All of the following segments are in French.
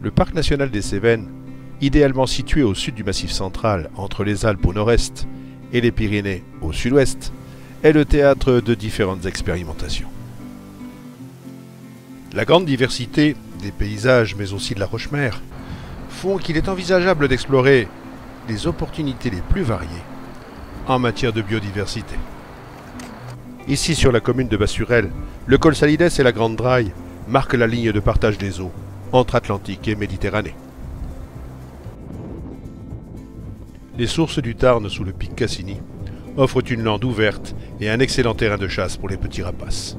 Le parc national des Cévennes, idéalement situé au sud du Massif central, entre les Alpes au nord-est et les Pyrénées au sud-ouest, est le théâtre de différentes expérimentations. La grande diversité des paysages, mais aussi de la roche-mère, font qu'il est envisageable d'explorer les opportunités les plus variées en matière de biodiversité. Ici, sur la commune de Bassurel, le col Salides et la Grande Draille marquent la ligne de partage des eaux entre Atlantique et Méditerranée. Les sources du Tarn sous le pic Cassini offrent une lande ouverte et un excellent terrain de chasse pour les petits rapaces.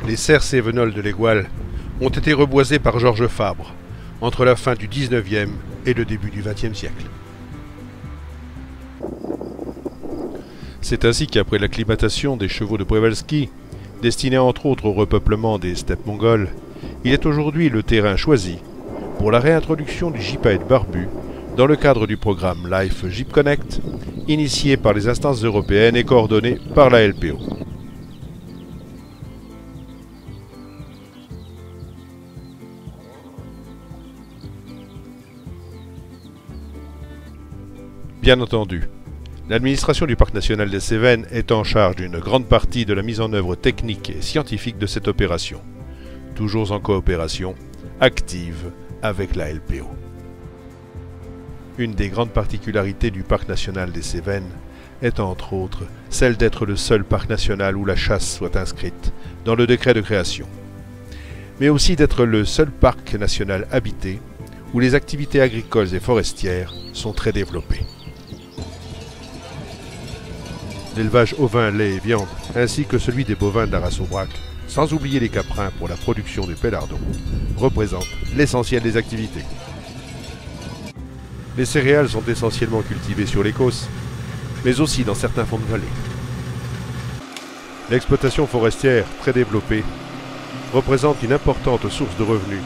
Les serres cévenoles de l'Égual ont été reboisées par Georges Fabre entre la fin du XIXe et le début du XXe siècle. C'est ainsi qu'après l'acclimatation des chevaux de Przewalski, destinés entre autres au repeuplement des steppes mongoles, il est aujourd'hui le terrain choisi pour la réintroduction du gypaète barbu dans le cadre du programme Life Jeep Connect, initié par les instances européennes et coordonné par la LPO. Bien entendu, l'administration du Parc national des Cévennes est en charge d'une grande partie de la mise en œuvre technique et scientifique de cette opération, toujours en coopération active avec la LPO. Une des grandes particularités du Parc national des Cévennes est entre autres celle d'être le seul parc national où la chasse soit inscrite dans le décret de création, mais aussi d'être le seul parc national habité où les activités agricoles et forestières sont très développées. L'élevage ovin, lait et viande, ainsi que celui des bovins d'Arras-Aubrac, sans oublier les caprins pour la production de pélardons, représentent l'essentiel des activités. Les céréales sont essentiellement cultivées sur les causses, mais aussi dans certains fonds de vallée. L'exploitation forestière, très développée, représente une importante source de revenus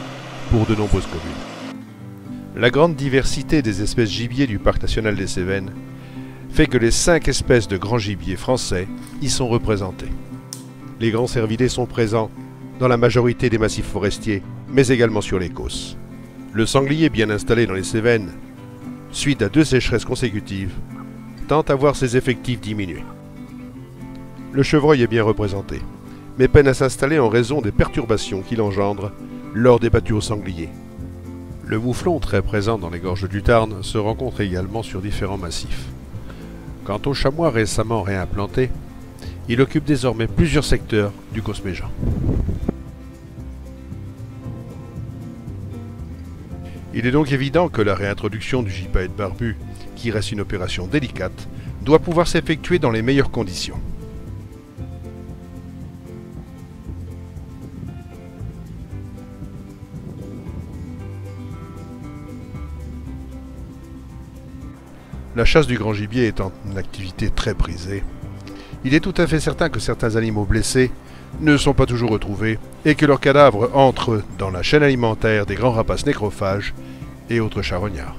pour de nombreuses communes. La grande diversité des espèces gibier du Parc national des Cévennes fait que les 5 espèces de grands gibiers français y sont représentées. Les grands cervidés sont présents dans la majorité des massifs forestiers, mais également sur les causses. Le sanglier bien installé dans les Cévennes, suite à 2 sécheresses consécutives, tend à voir ses effectifs diminuer. Le chevreuil est bien représenté, mais peine à s'installer en raison des perturbations qu'il engendre lors des battues au sanglier. Le mouflon, très présent dans les gorges du Tarn, se rencontre également sur différents massifs. Quant au chamois récemment réimplanté, il occupe désormais plusieurs secteurs du Cosméjean. Il est donc évident que la réintroduction du gypaète barbu, qui reste une opération délicate, doit pouvoir s'effectuer dans les meilleures conditions. La chasse du grand gibier étant une activité très prisée, il est tout à fait certain que certains animaux blessés ne sont pas toujours retrouvés et que leurs cadavres entrent dans la chaîne alimentaire des grands rapaces nécrophages et autres charognards.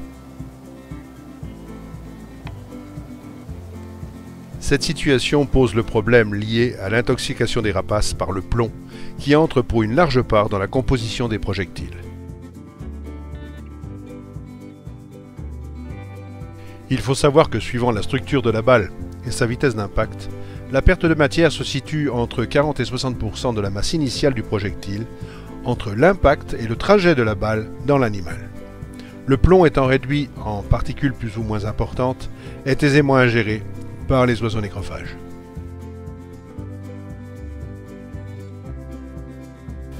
Cette situation pose le problème lié à l'intoxication des rapaces par le plomb qui entre pour une large part dans la composition des projectiles. Il faut savoir que suivant la structure de la balle et sa vitesse d'impact, la perte de matière se situe entre 40 et 60% de la masse initiale du projectile, entre l'impact et le trajet de la balle dans l'animal. Le plomb étant réduit en particules plus ou moins importantes, est aisément ingéré par les oiseaux nécrophages.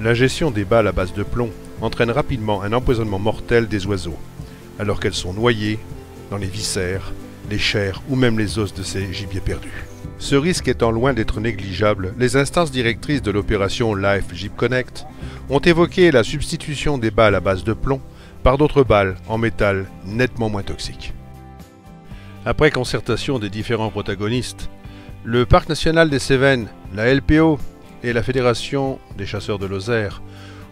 L'ingestion des balles à base de plomb entraîne rapidement un empoisonnement mortel des oiseaux, alors qu'elles sont noyées dans les viscères, les chairs ou même les os de ces gibiers perdus. Ce risque étant loin d'être négligeable, les instances directrices de l'opération Life Jeep Connect ont évoqué la substitution des balles à base de plomb par d'autres balles en métal nettement moins toxiques. Après concertation des différents protagonistes, le Parc national des Cévennes, la LPO et la Fédération des chasseurs de Lozère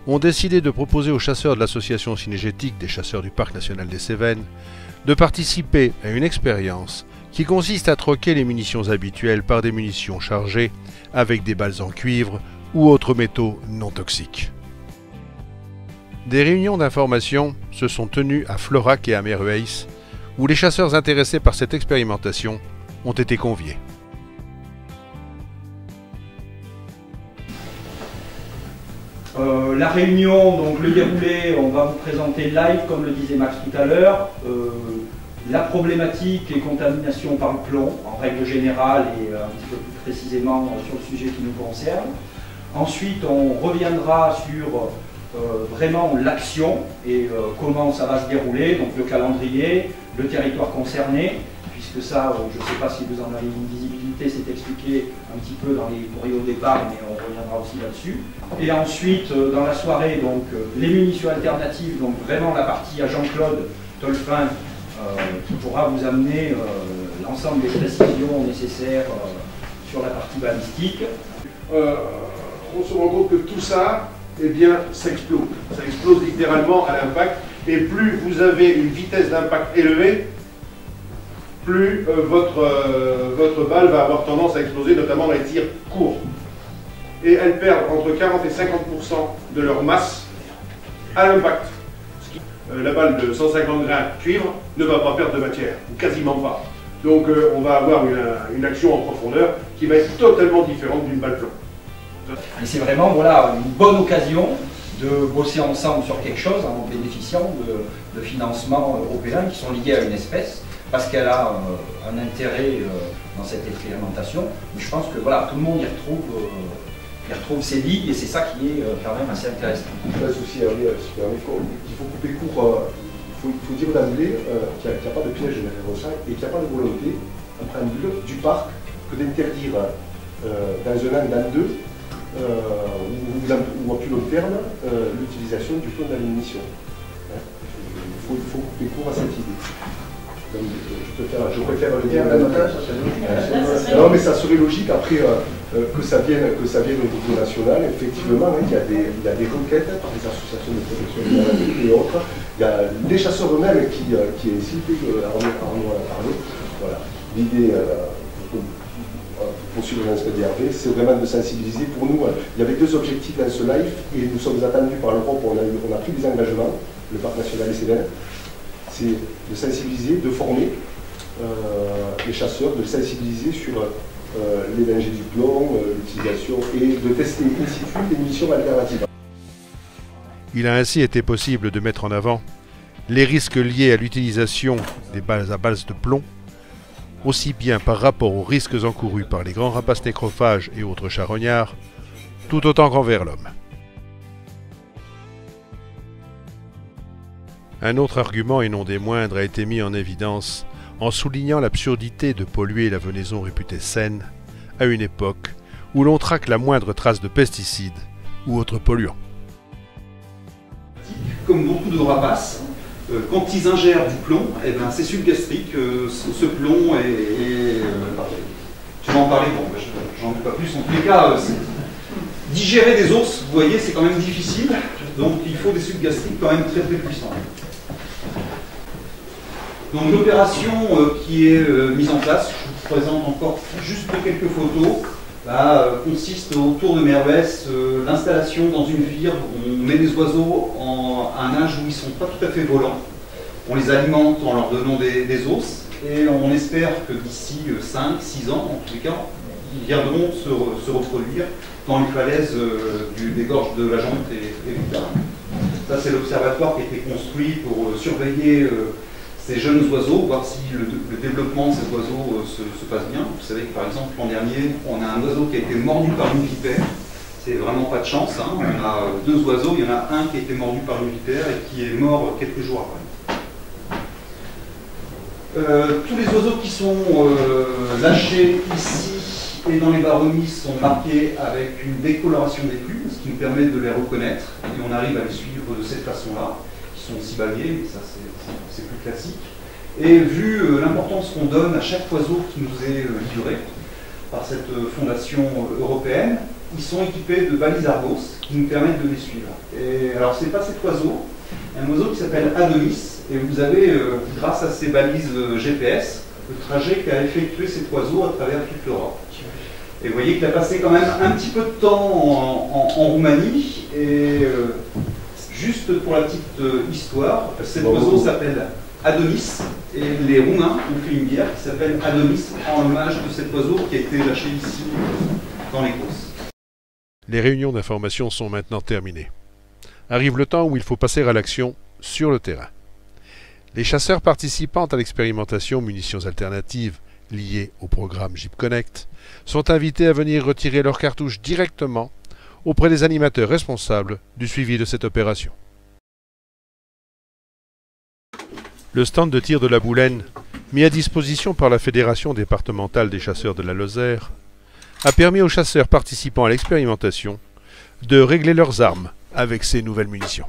ont décidé de proposer aux chasseurs de l'association cynégétique des chasseurs du Parc national des Cévennes de participer à une expérience qui consiste à troquer les munitions habituelles par des munitions chargées avec des balles en cuivre ou autres métaux non toxiques. Des réunions d'information se sont tenues à Florac et à Merueis, où les chasseurs intéressés par cette expérimentation ont été conviés. La réunion, donc le déroulé, on va vous présenter live, comme le disait Max tout à l'heure, la problématique et contamination par le plomb, en règle générale et un petit peu plus précisément sur le sujet qui nous concerne. Ensuite, on reviendra sur vraiment l'action et comment ça va se dérouler, donc le calendrier, le territoire concerné, puisque ça, je ne sais pas si vous en avez une visibilité, c'est expliqué un petit peu dans les courriers au départ, mais on reviendra aussi là-dessus. Et ensuite, dans la soirée, donc les munitions alternatives, donc vraiment la partie à Jean-Claude Tolfin, qui pourra vous amener l'ensemble des précisions nécessaires sur la partie balistique. On se rend compte que tout ça, eh bien, ça explose. Ça explose littéralement à l'impact. Et plus vous avez une vitesse d'impact élevée, plus votre balle va avoir tendance à exploser, notamment dans les tirs courts. Et elles perdent entre 40 et 50% de leur masse à l'impact. La balle de 150 grains cuivre ne va pas perdre de matière, ou quasiment pas. Donc on va avoir une action en profondeur qui va être totalement différente d'une balle plomb. Et c'est vraiment voilà, une bonne occasion de bosser ensemble sur quelque chose en bénéficiant de financements européens qui sont liés à une espèce, parce qu'elle a un intérêt dans cette expérimentation. Mais je pense que voilà, tout le monde y retrouve ses billes et c'est ça qui est quand même assez intéressant. Là aussi, il faut couper court, il faut dire d'emblée qu'il n'y a pas de piège de ça et qu'il n'y a pas de volonté en préambule du parc que d'interdire dans un an, dans deux, ou à plus long terme, l'utilisation du plomb dans les munitions. Il faut couper court à cette idée. Donc, je préfère le dire. Non, mais ça serait logique après que ça vienne au niveau national. Effectivement, il y a des requêtes par les associations de protection de la nature et autres. Il y a les chasseurs eux-mêmes qui incitent, Arnaud en a parlé. Voilà. L'idée, pour suivre l'aspect DRV, c'est vraiment de sensibiliser. Pour nous, il y avait deux objectifs dans ce live et nous sommes attendus par l'Europe. On a pris des engagements, le Parc national des Cévennes. C'est de sensibiliser, de former les chasseurs, de sensibiliser sur les dangers du plomb, l'utilisation et de tester in situ les munitions alternatives. Il a ainsi été possible de mettre en avant les risques liés à l'utilisation des balles à base de plomb, aussi bien par rapport aux risques encourus par les grands rapaces nécrophages et autres charognards, tout autant qu'envers l'homme. Un autre argument, et non des moindres, a été mis en évidence en soulignant l'absurdité de polluer la venaison réputée saine à une époque où l'on traque la moindre trace de pesticides ou autres polluants. Comme beaucoup de rapaces, quand ils ingèrent du plomb, eh ben, c'est subgastrique, ce plomb est tu vas en parler, bon, j'en dis pas plus, en tous les cas, digérer des os, vous voyez, c'est quand même difficile, donc il faut des subgastriques quand même très très puissants. Donc l'opération qui est mise en place, je vous présente encore juste quelques photos, consiste autour de Merueis, l'installation dans une vire, on met les oiseaux à un âge où ils ne sont pas tout à fait volants, on les alimente en leur donnant des os, et on espère que d'ici 5-6 ans, en tous les cas, ils viendront se reproduire dans les falaises des gorges de la Jonte et du Tarn. Ça c'est l'observatoire qui a été construit pour surveiller ces jeunes oiseaux, voir si le développement de ces oiseaux se passe bien. Vous savez que par exemple l'an dernier, on a un oiseau qui a été mordu par une vipère. C'est vraiment pas de chance, hein. On a deux oiseaux, il y en a un qui a été mordu par une vipère et qui est mort quelques jours après. Tous les oiseaux qui sont lâchés ici et dans les baronnies sont marqués avec une décoloration des plumes, ce qui nous permet de les reconnaître, et on arrive à les suivre de cette façon-là. Sont aussi balayés, mais ça c'est plus classique. Et vu l'importance qu'on donne à chaque oiseau qui nous est livré par cette fondation européenne, ils sont équipés de balises Argos qui nous permettent de les suivre. Et alors c'est pas cet oiseau, un oiseau qui s'appelle Adonis, et vous avez, grâce à ces balises GPS, le trajet qu'a effectué cet oiseau à travers toute l'Europe. Et vous voyez qu'il a passé quand même un petit peu de temps en Roumanie, et juste pour la petite histoire, cet oiseau s'appelle Adonis, et les Roumains ont fait une bière qui s'appelle Adonis en hommage de cet oiseau qui a été lâché ici dans l'Écosse. Les réunions d'information sont maintenant terminées. Arrive le temps où il faut passer à l'action sur le terrain. Les chasseurs participant à l'expérimentation munitions alternatives liées au programme Jeep Connect sont invités à venir retirer leurs cartouches directement auprès des animateurs responsables du suivi de cette opération. Le stand de tir de la Boulaine, mis à disposition par la Fédération départementale des chasseurs de la Lozère, a permis aux chasseurs participant à l'expérimentation de régler leurs armes avec ces nouvelles munitions.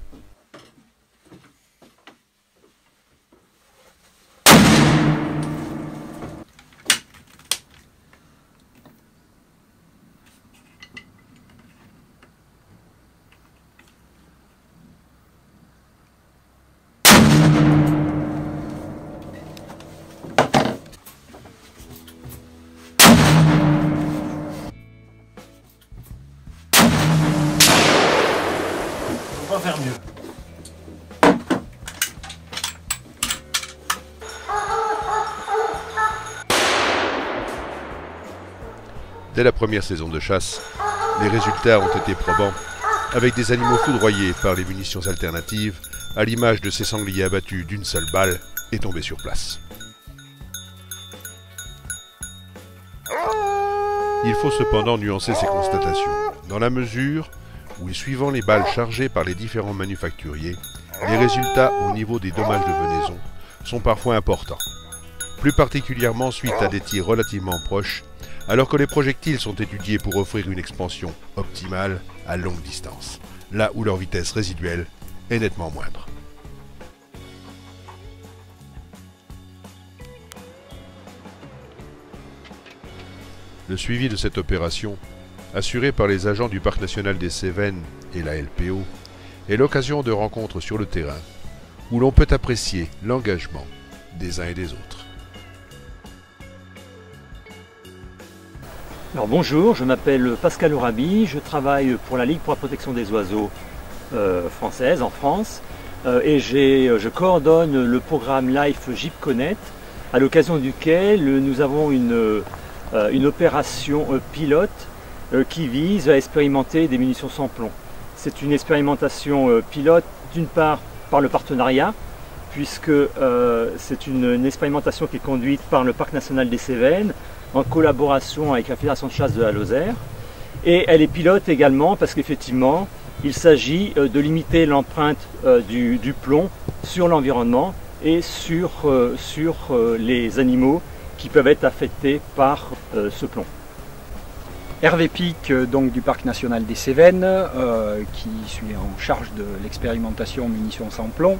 On va faire mieux. Dès la première saison de chasse, les résultats ont été probants, avec des animaux foudroyés par les munitions alternatives, à l'image de ces sangliers abattus d'une seule balle et tombés sur place. Il faut cependant nuancer ces constatations, dans la mesure où, suivant les balles chargées par les différents manufacturiers, les résultats au niveau des dommages de venaison sont parfois importants, plus particulièrement suite à des tirs relativement proches, alors que les projectiles sont étudiés pour offrir une expansion optimale à longue distance, là où leur vitesse résiduelle est nettement moindre. Le suivi de cette opération, assuré par les agents du Parc national des Cévennes et la LPO, est l'occasion de rencontres sur le terrain où l'on peut apprécier l'engagement des uns et des autres. Alors bonjour, je m'appelle Pascal Orabi, je travaille pour la Ligue pour la protection des oiseaux française en France et je coordonne le programme Life Jeep Connect, à l'occasion duquel nous avons une opération pilote qui vise à expérimenter des munitions sans plomb. C'est une expérimentation pilote d'une part par le partenariat, puisque c'est une expérimentation qui est conduite par le Parc national des Cévennes en collaboration avec la Fédération de chasse de la Lozère, et elle est pilote également parce qu'effectivement il s'agit de limiter l'empreinte du plomb sur l'environnement et sur les animaux qui peuvent être affectés par ce plomb. Hervé Pic, donc du Parc national des Cévennes, qui suis en charge de l'expérimentation munitions sans plomb.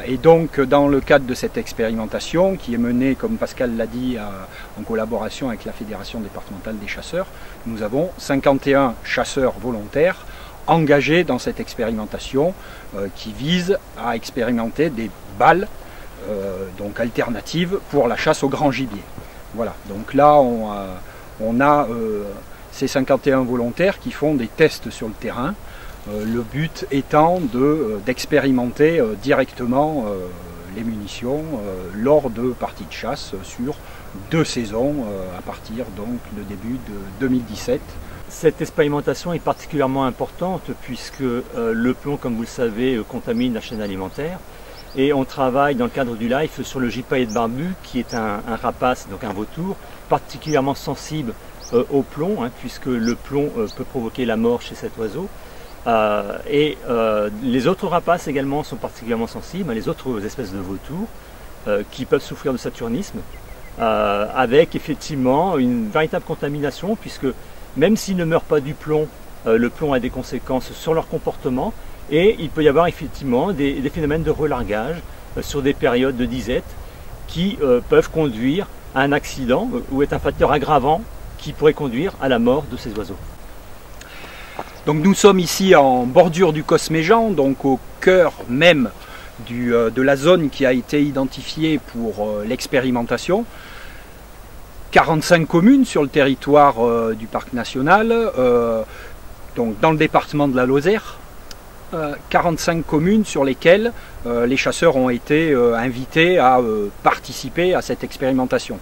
Et donc dans le cadre de cette expérimentation qui est menée, comme Pascal l'a dit, en collaboration avec la Fédération départementale des chasseurs, nous avons 51 chasseurs volontaires engagés dans cette expérimentation qui vise à expérimenter des balles donc alternatives pour la chasse au grand gibier. Voilà, donc là on a ces 51 volontaires qui font des tests sur le terrain, le but étant d'expérimenter directement les munitions lors de parties de chasse sur 2 saisons à partir donc de début de 2017. Cette expérimentation est particulièrement importante puisque le plomb, comme vous le savez, contamine la chaîne alimentaire. Et on travaille dans le cadre du LIFE sur le gypaète barbu, qui est un rapace, donc un vautour, particulièrement sensible au plomb, puisque le plomb peut provoquer la mort chez cet oiseau. Les autres rapaces également sont particulièrement sensibles, les autres espèces de vautours, qui peuvent souffrir de saturnisme, avec effectivement une véritable contamination, puisque même s'ils ne meurent pas du plomb, le plomb a des conséquences sur leur comportement. Et il peut y avoir effectivement des phénomènes de relargage sur des périodes de disette qui peuvent conduire à un accident ou être un facteur aggravant qui pourrait conduire à la mort de ces oiseaux. Donc nous sommes ici en bordure du Cosméjean, donc au cœur même de la zone qui a été identifiée pour l'expérimentation. 45 communes sur le territoire du parc national, donc dans le département de la Lozère. 45 communes sur lesquelles les chasseurs ont été invités à participer à cette expérimentation.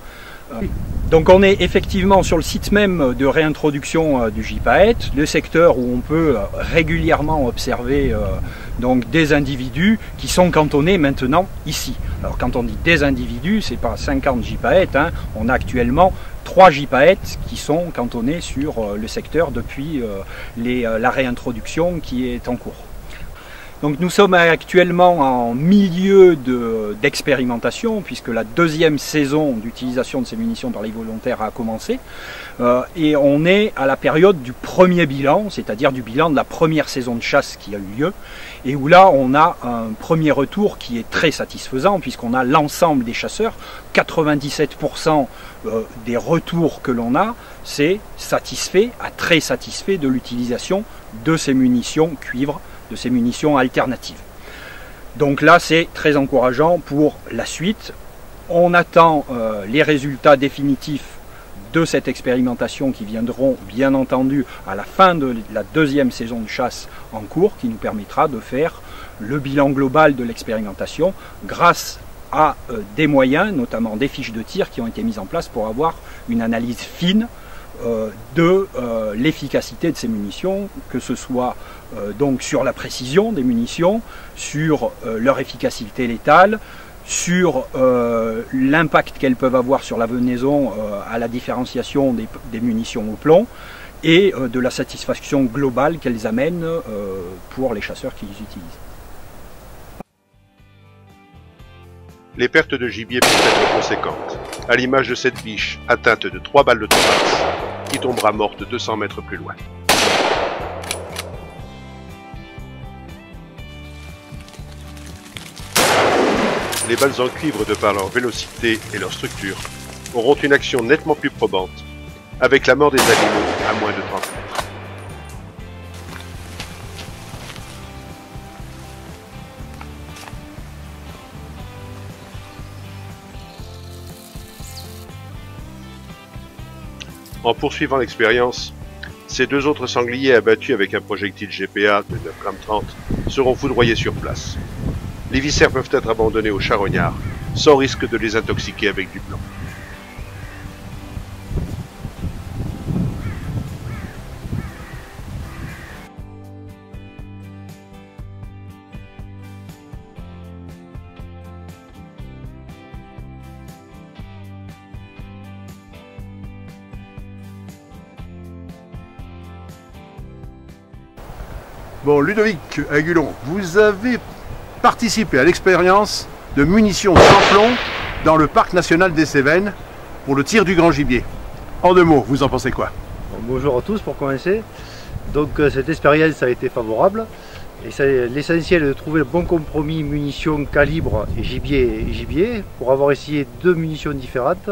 Donc on est effectivement sur le site même de réintroduction du gypaète, le secteur où on peut régulièrement observer donc des individus qui sont cantonnés maintenant ici. Alors quand on dit des individus, c'est pas 50 gypaètes, hein. On a actuellement 3 gypaètes qui sont cantonnés sur le secteur depuis la réintroduction qui est en cours. Donc nous sommes actuellement en milieu d'expérimentation, puisque la deuxième saison d'utilisation de ces munitions par les volontaires a commencé, et on est à la période du premier bilan, c'est-à-dire du bilan de la première saison de chasse qui a eu lieu, et où là on a un premier retour qui est très satisfaisant, puisqu'on a l'ensemble des chasseurs, 97% des retours que l'on a, c'est satisfait à très satisfait de l'utilisation de ces munitions cuivre, de ces munitions alternatives. Donc là c'est très encourageant pour la suite. On attend les résultats définitifs de cette expérimentation qui viendront bien entendu à la fin de la deuxième saison de chasse en cours, qui nous permettra de faire le bilan global de l'expérimentation grâce à des moyens, notamment des fiches de tir qui ont été mises en place pour avoir une analyse fine de l'efficacité de ces munitions, que ce soit donc sur la précision des munitions, sur leur efficacité létale, sur l'impact qu'elles peuvent avoir sur la venaison à la différenciation des munitions au plomb, et de la satisfaction globale qu'elles amènent pour les chasseurs qui les utilisent. Les pertes de gibier peuvent être conséquentes, à l'image de cette biche atteinte de 3 balles de thorax, qui tombera morte 200 mètres plus loin. Les balles en cuivre, de par leur vélocité et leur structure, auront une action nettement plus probante, avec la mort des animaux à moins de 30 mètres. En poursuivant l'expérience, ces 2 autres sangliers abattus avec un projectile GPA de 9,30 g seront foudroyés sur place. Les viscères peuvent être abandonnés aux charognards, sans risque de les intoxiquer avec du plomb. Bon, Ludovic Agulon, vous avez participé à l'expérience de munitions sans plomb dans le parc national des Cévennes pour le tir du grand gibier. En 2 mots, vous en pensez quoi? Bonjour à tous pour commencer. Donc cette expérience a été favorable. Et l'essentiel est de trouver le bon compromis munitions, calibre et gibier pour avoir essayé 2 munitions différentes.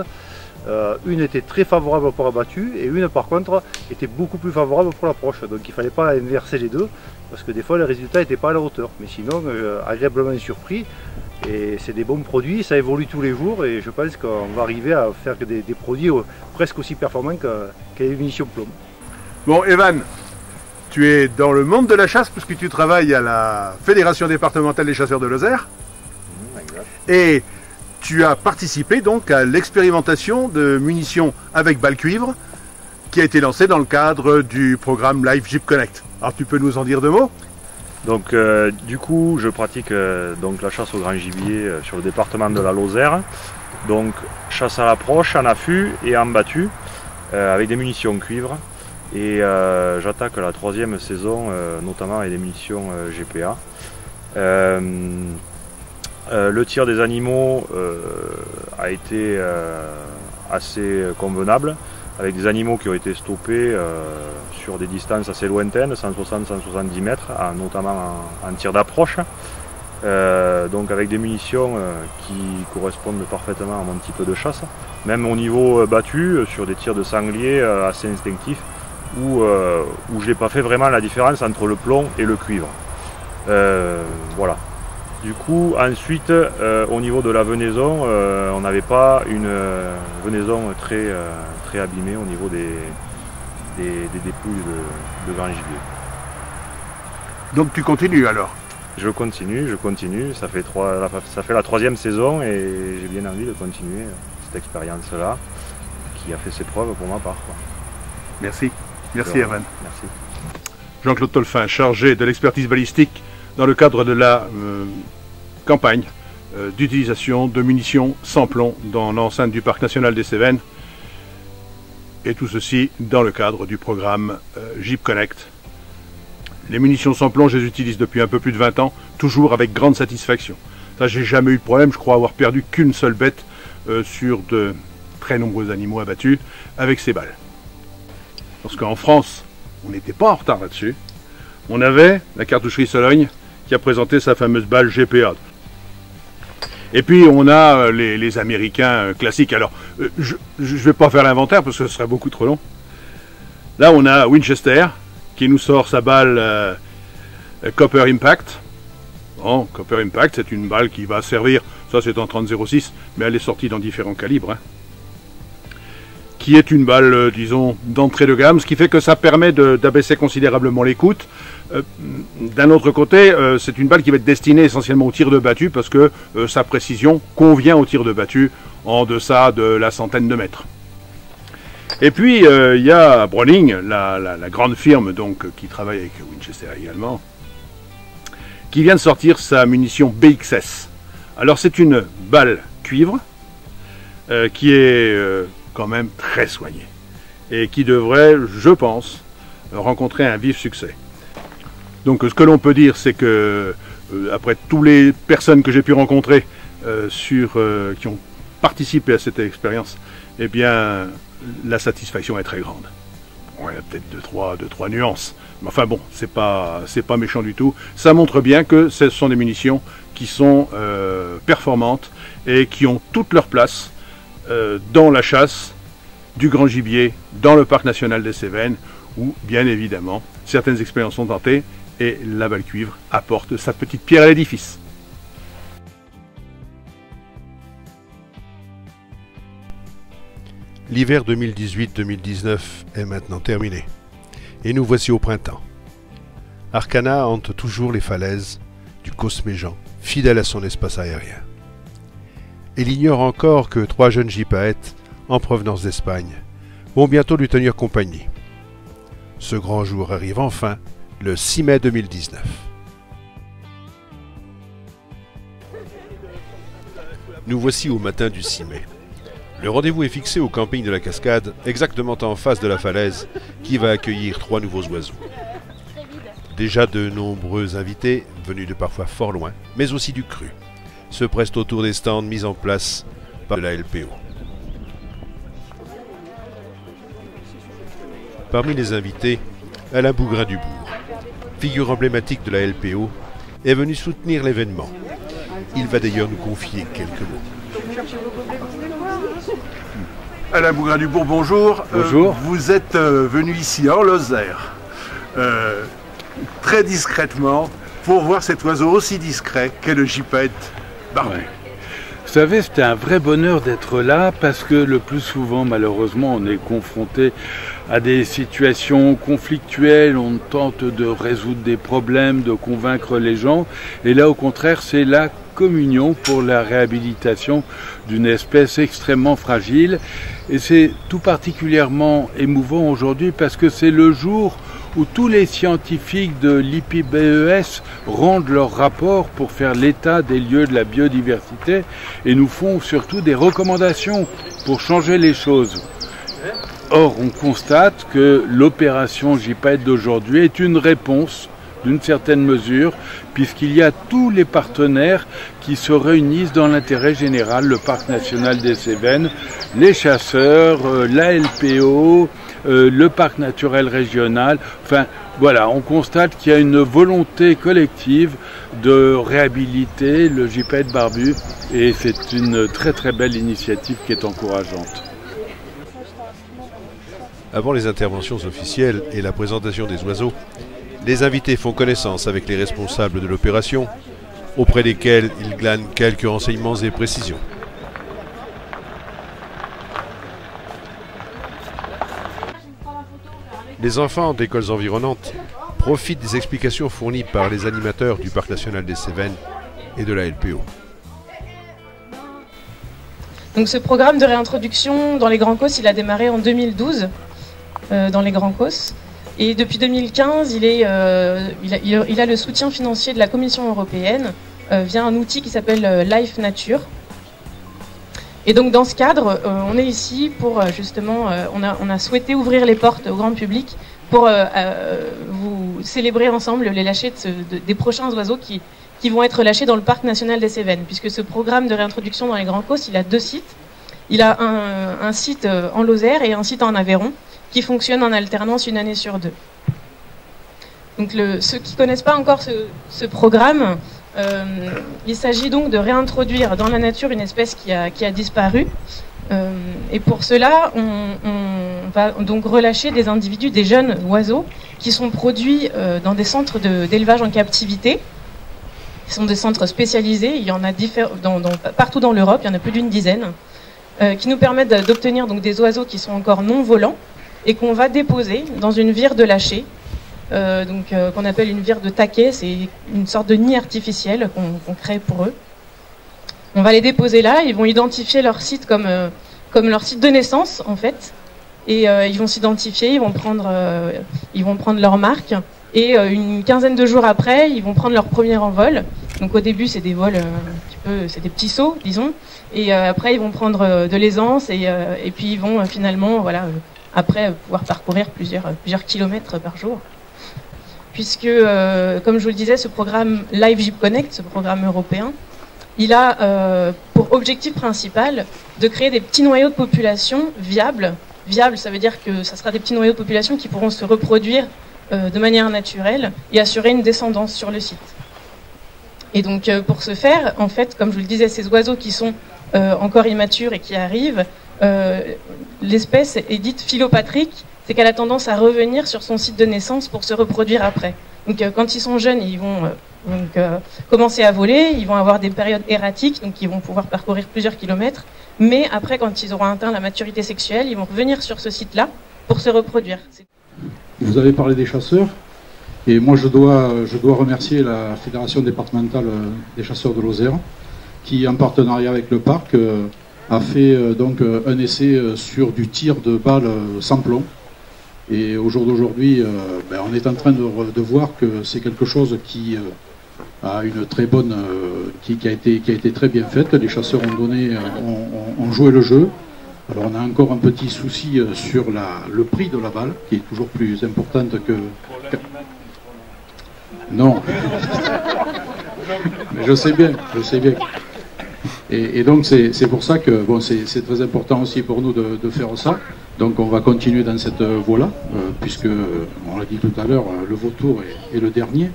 Une était très favorable pour abattu et une par contre était beaucoup plus favorable pour l'approche. Donc il ne fallait pas inverser les deux parce que des fois les résultats n'étaient pas à la hauteur. Mais sinon agréablement surpris, et c'est des bons produits, ça évolue tous les jours et je pense qu'on va arriver à faire des produits presque aussi performants que les munitions plomb. Bon, Evan, tu es dans le monde de la chasse puisque tu travailles à la Fédération départementale des chasseurs de Lozère. Et tu as participé donc à l'expérimentation de munitions avec balles cuivre qui a été lancée dans le cadre du programme Live Jeep Connect. Alors tu peux nous en dire 2 mots? Donc du coup je pratique donc la chasse au grand gibier sur le département de la Lozère. Donc chasse à l'approche, en affût et en battu avec des munitions cuivre. Et j'attaque la 3e saison notamment avec des munitions GPA. Le tir des animaux a été assez convenable, avec des animaux qui ont été stoppés sur des distances assez lointaines, 160-170 mètres, notamment en tir d'approche. Donc avec des munitions qui correspondent parfaitement à mon type de chasse. Même au niveau battu, sur des tirs de sanglier assez instinctifs, où je n'ai pas fait vraiment la différence entre le plomb et le cuivre. Voilà. Du coup, ensuite, au niveau de la venaison, on n'avait pas une venaison très abîmée au niveau des dépouilles de grand gibier. Donc tu continues alors? Je continue, ça fait la 3e saison et j'ai bien envie de continuer cette expérience-là qui a fait ses preuves pour ma part, quoi. Merci. Merci Erwan. Merci. Jean-Claude Tolfin, chargé de l'expertise balistique dans le cadre de la campagne d'utilisation de munitions sans plomb dans l'enceinte du Parc national des Cévennes. Et tout ceci dans le cadre du programme Jeep Connect. Les munitions sans plomb, je les utilise depuis un peu plus de 20 ans, toujours avec grande satisfaction. Ça, j'ai jamais eu de problème, je crois avoir perdu qu'une seule bête sur de très nombreux animaux abattus avec ces balles. Parce qu'en France, on n'était pas en retard là-dessus. On avait la cartoucherie Sologne qui a présenté sa fameuse balle GPA. Et puis on a les Américains classiques. Alors, je ne vais pas faire l'inventaire parce que ce serait beaucoup trop long. Là, on a Winchester qui nous sort sa balle Copper Impact. Bon, Copper Impact, c'est une balle qui va servir, ça c'est en 30-06, mais elle est sortie dans différents calibres. Hein, qui est une balle, disons, d'entrée de gamme, ce qui fait que ça permet d'abaisser considérablement les coûts. D'un autre côté, c'est une balle qui va être destinée essentiellement au tir de battu parce que sa précision convient au tir de battu en deçà de la centaine de mètres. Et puis, il y a Browning, la grande firme donc, qui travaille avec Winchester également, qui vient de sortir sa munition BXS. Alors, c'est une balle cuivre qui est quand même très soignée et qui devrait, je pense, rencontrer un vif succès. Donc, ce que l'on peut dire, c'est que, après toutes les personnes que j'ai pu rencontrer qui ont participé à cette expérience, eh bien, la satisfaction est très grande. Bon, il y a peut-être deux, trois nuances. Mais enfin bon, c'est pas méchant du tout. Ça montre bien que ce sont des munitions qui sont performantes et qui ont toute leur place dans la chasse du grand gibier, dans le Parc national des Cévennes, où bien évidemment, certaines expériences sont tentées et la balle cuivre apporte sa petite pierre à l'édifice. L'hiver 2018-2019 est maintenant terminé. Et nous voici au printemps. Arcana hante toujours les falaises du Cosméjean, fidèle à son espace aérien. Il ignore encore que 3 jeunes gypaètes, en provenance d'Espagne, vont bientôt lui tenir compagnie. Ce grand jour arrive enfin, le 6 mai 2019. Nous voici au matin du 6 mai. Le rendez-vous est fixé au camping de la Cascade, exactement en face de la falaise, qui va accueillir 3 nouveaux oiseaux. Déjà de nombreux invités, venus de parfois fort loin, mais aussi du cru, se pressent autour des stands mis en place par la LPO. Parmi les invités, Alain Bougrain-Dubourg, figure emblématique de la LPO, est venu soutenir l'événement. Il va d'ailleurs nous confier quelques mots. Alain Bougrain-Dubourg, bonjour. Bonjour. Vous êtes venu ici en Lozère, très discrètement, pour voir cet oiseau aussi discret qu'est le gypaète barbu. Ouais. Vous savez, c'était un vrai bonheur d'être là parce que le plus souvent, malheureusement, on est confronté à des situations conflictuelles, on tente de résoudre des problèmes, de convaincre les gens. Et là, au contraire, c'est la communion pour la réhabilitation d'une espèce extrêmement fragile. Et c'est tout particulièrement émouvant aujourd'hui parce que c'est le jour où tous les scientifiques de l'IPBES rendent leur rapport pour faire l'état des lieux de la biodiversité et nous font surtout des recommandations pour changer les choses. Or, on constate que l'opération gypaète d'aujourd'hui est une réponse d'une certaine mesure, puisqu'il y a tous les partenaires qui se réunissent dans l'intérêt général, le Parc national des Cévennes, les chasseurs, la LPO, le Parc naturel régional, enfin voilà, on constate qu'il y a une volonté collective de réhabiliter le gypaète barbu et c'est une très très belle initiative qui est encourageante. Avant les interventions officielles et la présentation des oiseaux, les invités font connaissance avec les responsables de l'opération, auprès desquels ils glanent quelques renseignements et précisions. Les enfants d'écoles environnantes profitent des explications fournies par les animateurs du Parc national des Cévennes et de la LPO. Donc ce programme de réintroduction dans les Grands Causses, il a démarré en 2012 dans les Grands Causses. Et depuis 2015, il a le soutien financier de la Commission européenne via un outil qui s'appelle Life Nature. Et donc dans ce cadre, on est ici pour justement, on a souhaité ouvrir les portes au grand public pour vous célébrer ensemble les lâchers des prochains oiseaux qui vont être lâchés dans le Parc national des Cévennes. Puisque ce programme de réintroduction dans les Grands Causses, il a 2 sites. Il a un site en Lozère et un site en Aveyron qui fonctionnent en alternance une année sur 2. Donc ceux qui ne connaissent pas encore ce programme, il s'agit donc de réintroduire dans la nature une espèce qui a disparu. Et pour cela, on va donc relâcher des individus, des jeunes oiseaux, qui sont produits dans des centres d'élevage en captivité. Ce sont des centres spécialisés, il y en a partout dans l'Europe, il y en a plus d'une dizaine, qui nous permettent d'obtenir donc des oiseaux qui sont encore non volants et qu'on va déposer dans une vire de lâcher, qu'on appelle une vire de taquet, c'est une sorte de nid artificiel qu'on crée pour eux. On va les déposer là, ils vont identifier leur site comme leur site de naissance en fait, et ils vont s'identifier, ils vont prendre leur marque, et une quinzaine de jours après, ils vont prendre leur premier envol. Donc au début, c'est des vols c'est des petits sauts, disons, et après ils vont prendre de l'aisance, et puis ils vont finalement, après pouvoir parcourir plusieurs kilomètres par jour. Puisque, comme je vous le disais, ce programme Live Jeep Connect, ce programme européen, il a pour objectif principal de créer des petits noyaux de population viables. Viables, ça veut dire que ça sera des petits noyaux de population qui pourront se reproduire de manière naturelle et assurer une descendance sur le site. Et donc pour ce faire, en fait, comme je vous le disais, ces oiseaux qui sont encore immatures et qui arrivent, l'espèce est dite philopatrique, c'est qu'elle a tendance à revenir sur son site de naissance pour se reproduire après. Donc quand ils sont jeunes, ils vont commencer à voler, ils vont avoir des périodes erratiques, donc ils vont pouvoir parcourir plusieurs kilomètres, mais après, quand ils auront atteint la maturité sexuelle, ils vont revenir sur ce site-là pour se reproduire. Vous avez parlé des chasseurs, et moi je dois remercier la Fédération départementale des chasseurs de Lozère, qui en partenariat avec le parc a fait donc un essai sur du tir de balles sans plomb. Et au jour d'aujourd'hui, on est en train de voir que c'est quelque chose qui a une très bonne, qui a été très bien faite. Les chasseurs ont joué le jeu. Alors on a encore un petit souci sur le prix de la balle, qui est toujours plus importante que... Non. Mais je sais bien. Et donc c'est pour ça que c'est très important aussi pour nous de faire ça. Donc on va continuer dans cette voie-là, puisque, on l'a dit tout à l'heure, le vautour est le dernier,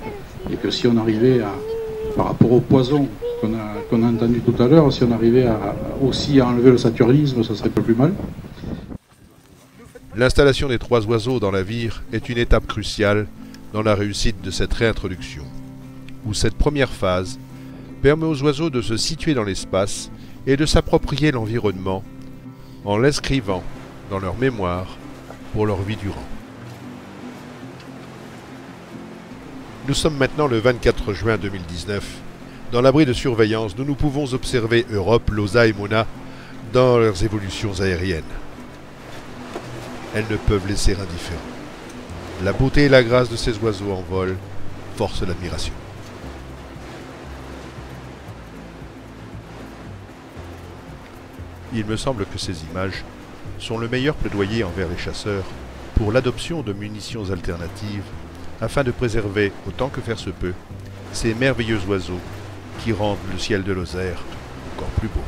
et que si on arrivait par rapport au poison qu'on a entendu tout à l'heure, si on arrivait aussi à enlever le saturnisme, ça serait pas plus mal. L'installation des 3 oiseaux dans la vire est une étape cruciale dans la réussite de cette réintroduction, où cette première phase permet aux oiseaux de se situer dans l'espace et de s'approprier l'environnement en l'inscrivant dans leur mémoire pour leur vie durant. Nous sommes maintenant le 24 juin 2019. Dans l'abri de surveillance, nous pouvons observer Europe, Losa et Mona dans leurs évolutions aériennes. Elles ne peuvent laisser indifférent. La beauté et la grâce de ces oiseaux en vol forcent l'admiration. Il me semble que ces images sont le meilleur plaidoyer envers les chasseurs pour l'adoption de munitions alternatives afin de préserver, autant que faire se peut, ces merveilleux oiseaux qui rendent le ciel de Lozère encore plus beau.